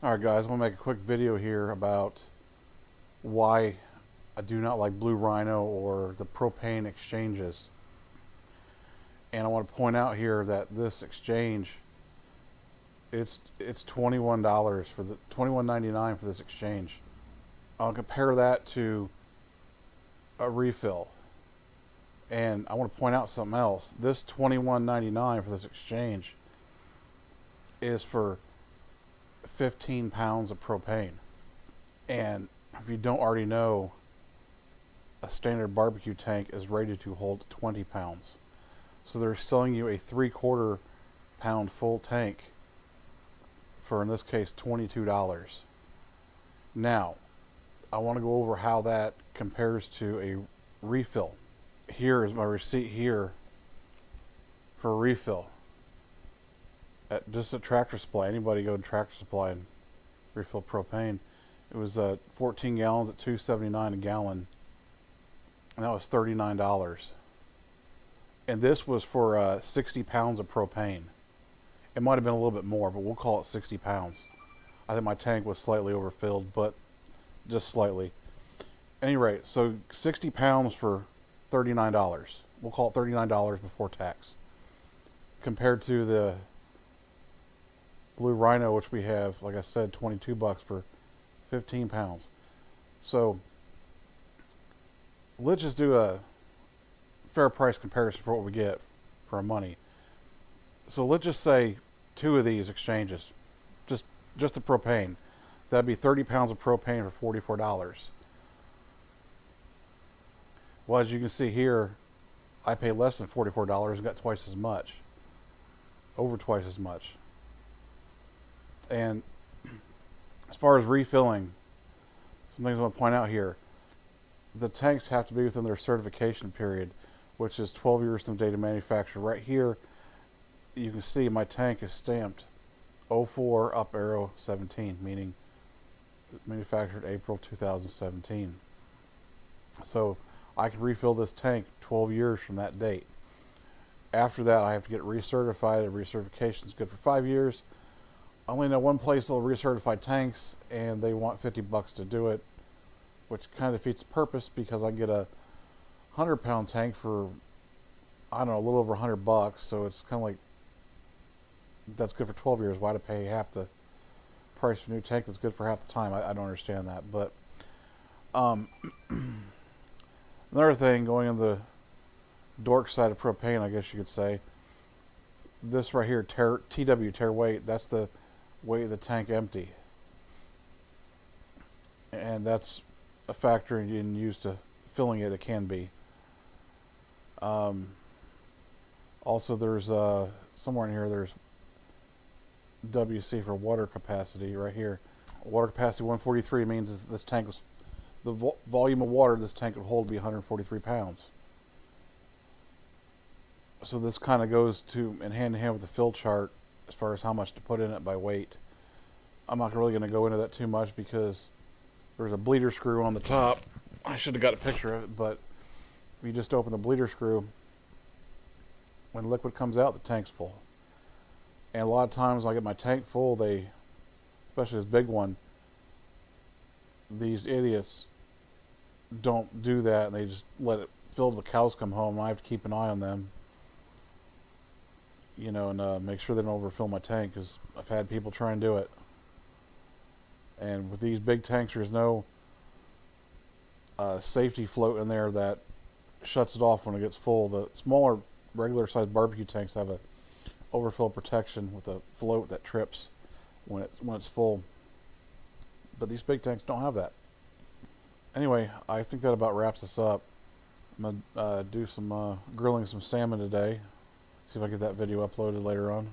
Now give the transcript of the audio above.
Alright guys, I want to make a quick video here about why I do not like Blue Rhino or the propane exchanges. And I want to point out here that this exchange, it's $21 for the $21.99 for this exchange. I'll compare that to a refill. And I want to point out something else. This $21.99 for this exchange is for 15 pounds of propane. And if you don't already know, a standard barbecue tank is rated to hold 20 pounds. So they're selling you a 3/4 pound full tank for, in this case, $22. Now, I want to go over how that compares to a refill. Here is my receipt here for a refill. Just at Tractor Supply, anybody go to Tractor Supply and refill propane. It was 14 gallons at $2.79 a gallon, and that was $39. And this was for 60 pounds of propane. It might have been a little bit more, but we'll call it 60 pounds. I think my tank was slightly overfilled, but just slightly. At any rate, so 60 pounds for $39. We'll call it $39 before tax. Compared to the Blue Rhino, which we have, like I said, $22 for 15 pounds. So let's just do a fair price comparison for what we get for our money. So let's just say two of these exchanges, just the propane. That'd be 30 pounds of propane for $44. Well, as you can see here, I pay less than $44 and got twice as much. Over twice as much. And as far as refilling, some things I want to point out here. The tanks have to be within their certification period, which is 12 years from the date of manufacture. Right here, you can see my tank is stamped 04 up arrow 17, meaning manufactured April 2017. So I can refill this tank 12 years from that date. After that, I have to get recertified. The recertification is good for 5 years. I only know one place that'll recertify tanks, and they want $50 to do it, which kind of defeats the purpose because I can get a 100-pound tank for, I don't know, a little over $100. So it's kind of like, that's good for 12 years. Why to pay half the price for a new tank that's good for half the time? I don't understand that. But another thing, going on the dork side of propane, I guess you could say, this right here, TW, tare weight, that's the weight of the tank empty. And that's a factor in use to filling it. It can be. Also, there's somewhere in here, there's WC for water capacity right here. Water capacity 143 means this tank was, the volume of water this tank would hold would be 143 pounds. So this kind of goes to in hand with the fill chart as far as how much to put in it by weight. I'm not really going to go into that too much because there's a bleeder screw on the top. I should have got a picture of it, but if you just open the bleeder screw, when liquid comes out, the tank's full. And a lot of times when I get my tank full, especially this big one, these idiots don't do that, and they just let it fill till the cows come home. I have to keep an eye on them, you know, and make sure they don't overfill my tank, because I've had people try and do it. And with these big tanks, there's no safety float in there that shuts it off when it gets full. The smaller, regular sized barbecue tanks have a overfill protection with a float that trips when it's full. But these big tanks don't have that. Anyway, I think that about wraps us up. I'm gonna do some grilling some salmon today. See if I get that video uploaded later on.